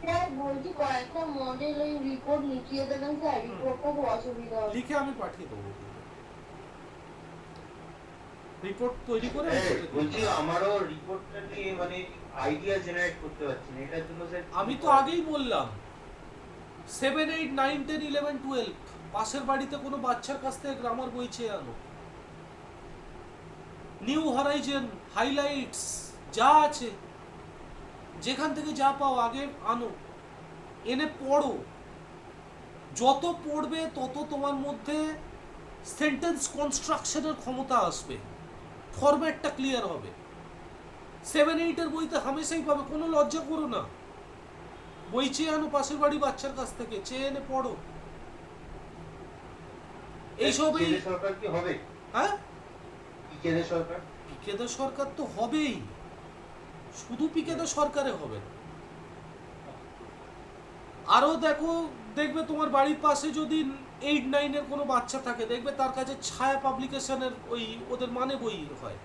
স্যার বলছি কয়েকটা মডেল ওই রিপোর্ট লিখিয়ে দেবেন স্যার, রিপোর্টটা খুব অসুবিধা হবে। লিখে আমি পাঠিয়ে দেবো। রিপোর্ট তৈরি করে বলছি আমারও রিপোর্টটা নিয়ে মানে আইডিয়া জেনারেট করতে পারছি না, এটার জন্য স্যার আমি তো আগেই বললাম 7, 8, 9, 10, 11, 12 পাশের বাড়িতে কোনো বাচ্চার কাছ থেকে গ্রামার বই চেয়ে আনো। নিউ হরাইজন, হাইলাইটস, যা আছে যেখান থেকে যা পাও আগে আনো, এনে পড়ো। যত পড়বে তত তোমার মধ্যে সেন্টেন্স কনস্ট্রাকশনের ক্ষমতা আসবে, ফরম্যাটটা ক্লিয়ার হবে। 7-8 বইতে হামেশাই পাবে, কোনো লজ্জা করো না। বই চেয়ে আনো পাশের বাড়ি বাচ্চার কাছ থেকে, চেয়ে এনে পড়ো। এইসবই। পিকেদের সরকার কি হবে? হ্যাঁ, পিকেদের সরকার? পিকেদের সরকার তো হবেই, শুধু পিকেদের সরকারে হবে না। আরো দেখো, দেখবে তোমার বাড়ির পাশে যদি 8-9 কোনো বাচ্চা থাকে, দেখবে তার কাছে ছায়া পাবলিকেশনের ওই ওদের মানে বই হয়।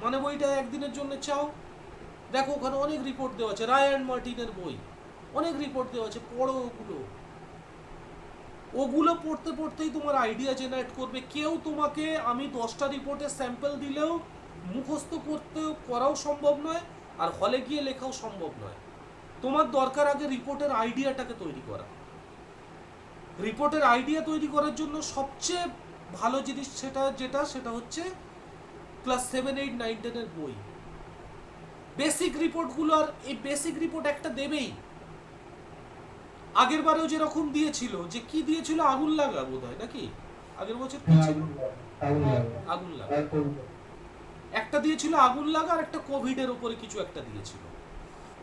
মানে বইটা একদিনের জন্য চাও, দেখো ওখানে অনেক রিপোর্ট দেওয়া আছে, রায় অ্যান্ড মার্টিনের বই, অনেক রিপোর্ট দেওয়া আছে, পড়ো ওগুলো। ওগুলো পড়তে পড়তেই তোমার আইডিয়া জেনারেট করবে। কেউ তোমাকে, আমি 10টা রিপোর্টের স্যাম্পল দিলেও মুখস্থ করাও সম্ভব নয়, আর হলে গিয়ে লেখাও সম্ভব নয়। তোমার দরকার আগে রিপোর্টের আইডিয়াটাকে তৈরি করা। রিপোর্টের আইডিয়া তৈরি করার জন্য সবচেয়ে ভালো জিনিস সেটা হচ্ছে ক্লাস 7-8-9-10 বই, বেসিক রিপোর্টগুলো। আর এই বেসিক রিপোর্ট একটা দেবেই। আগের বারেও যেরকম দিয়েছিল, যে কি দিয়েছিল, আগুন লাগা বোধ হয় নাকি, আগের বছর কি ছিল, আগুন লাগা একটা দিয়েছিল, আগুন লাগা, আর একটা কোভিডের উপরে কিছু একটা দিয়েছিল।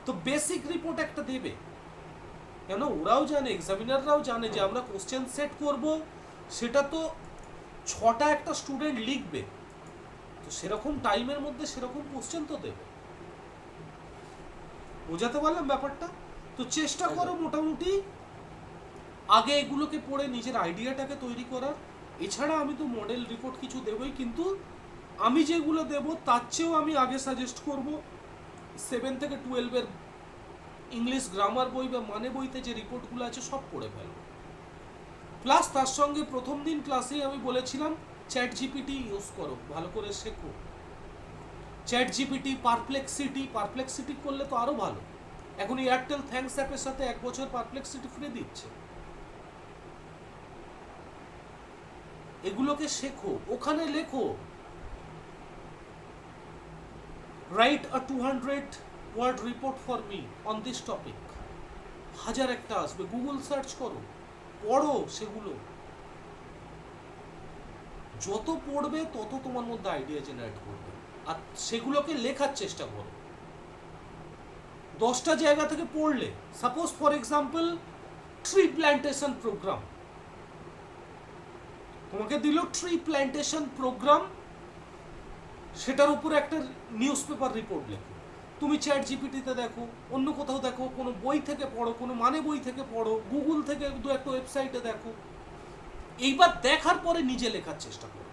তো বেসিক রিপোর্ট একটা দেবে, কেন ওরাও জানে, এক্সামিনাররাও জানে যে আমরা কোশ্চেন সেট করব, সেটা তো 6টা একটা স্টুডেন্ট লিখবে, তো সেরকম টাইমের মধ্যে সেরকম কোশ্চেন তো দেবে। বোঝাতে পারলাম ব্যাপারটা? তো চেষ্টা করো মোটামুটি আগে এগুলোকে পড়ে নিজের আইডিয়াটাকে তৈরি করার। এছাড়া আমি তো মডেল রিপোর্ট কিছু দেবই, কিন্তু আমি যেগুলো দেব তার চেয়েও আমি আগে সাজেস্ট করব 7 থেকে 12 ইংলিশ গ্রামার বই বা মানে বইতে যে রিপোর্টগুলো আছে সব পড়ে ফেলো। প্লাস তার সঙ্গে প্রথম দিন ক্লাসেই আমি বলেছিলাম চ্যাট জিপিটি ইউজ করো, ভালো করে শেখো। চ্যাট জিপিটি, পারপ্লেক্সিটি করলে তো আরো ভালো। এখন এয়ারটেল থ্যাঙ্কস অ্যাপের সাথে 1 বছর পারপ্লেক্সিটি ফ্রি দিচ্ছে। এগুলোকে শেখো, ওখানে লেখো। Write a 200-word report for me on this topic. 1000 একটা আসবে, গুগল সার্চ করো, পড়ো সেগুলো। যত পড়বে তত তোমার মধ্যে আইডিয়া জেনারেট করবে, আর সেগুলোকে লেখার চেষ্টা করো। 10টা জায়গা থেকে পড়লে, suppose for example tree plantation programme, তোমাকে দিল ট্রি প্ল্যান্টেশন প্রোগ্রাম, সেটার উপরে একটা নিউজ পেপার রিপোর্ট লেখো। তুমি চ্যাট জিপিটিতে দেখো, অন্য কোথাও দেখো, কোনো বই থেকে পড়ো, কোনো মানে বই থেকে পড়ো, গুগল থেকে 2-একটা ওয়েবসাইটে দেখো। এইবার দেখার পরে নিজে লেখার চেষ্টা করো,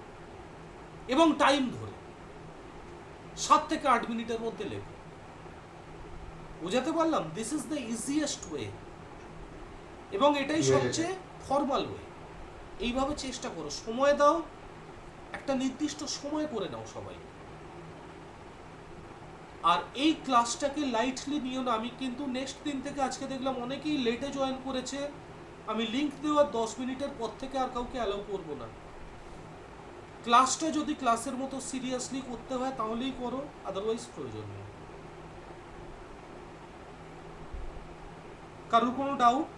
এবং টাইম ধরে 7 থেকে 8 মিনিটের মধ্যে লেখো। বোঝাতে পারলাম? This is the easiest way, এবং এটাই সবচেয়ে ফর্মাল ওয়ে। এইভাবে চেষ্টা করো, সময় দাও, একটা নির্দিষ্ট সময় করে নাও সবাই। আর এই ক্লাসটাকে লাইটলি নিও না। আমি কিন্তু নেক্সট দিন থেকে, আজকে দেখলাম অনেকেই লেটে জয়েন করেছে, আমি লিঙ্ক দেওয়ার 10 মিনিটের পর থেকে আর কাউকে অ্যালাউ করবো না। ক্লাসটা যদি ক্লাসের মতো সিরিয়াসলি করতে হয় তাহলেই করো, আদারওয়াইজ প্রয়োজন নেই। কারোর কোনো ডাউট?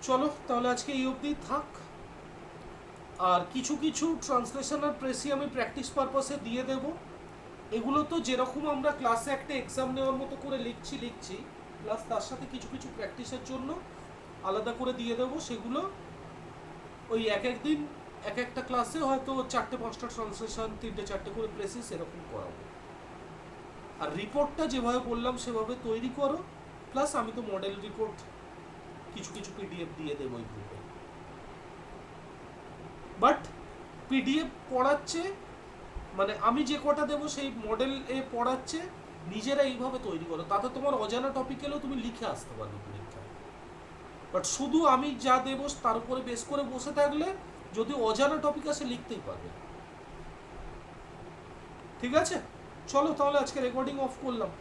চলো তাহলে আজকে এই অবধি থাক। আর কিছু কিছু ট্রান্সলেশন আর প্রেসি আমি প্র্যাকটিস পারপাসে দিয়ে দেব। এগুলো তো যেরকম আমরা ক্লাসে একটা এক্সাম নেওয়ার মতো করে লিখছি, প্লাস তার সাথে কিছু কিছু প্র্যাকটিসের জন্য আলাদা করে দিয়ে দেবো। সেগুলো ওই এক এক দিন এক একটা ক্লাসে হয়তো 4-5টা ট্রান্সলেশন, 3-4টে করে প্রেসিস এরকম করাবো। আর রিপোর্টটা যেভাবে বললাম সেভাবে তৈরি করো, প্লাস আমি তো মডেল রিপোর্ট কিছু কিছু পিডিএফ দিয়ে দেবো এই গ্রুপে। বাট পিডিএফ পড়াচ্ছে, মানে আমি যে কটা দেবো সেই মডেল এ পড়াচ্ছে, নিজেরা এইভাবে তৈরি করো, তাতে তোমার অজানা টপিক এলেও তুমি লিখে আসতে পারবে পরীক্ষায়। বাট শুধু আমি যা দেবো তার উপরে বেস করে বসে থাকলে যদি অজানা টপিক আসে লিখতেই পারবে। ঠিক আছে, চলো তাহলে আজকে রেকর্ডিং অফ করলাম।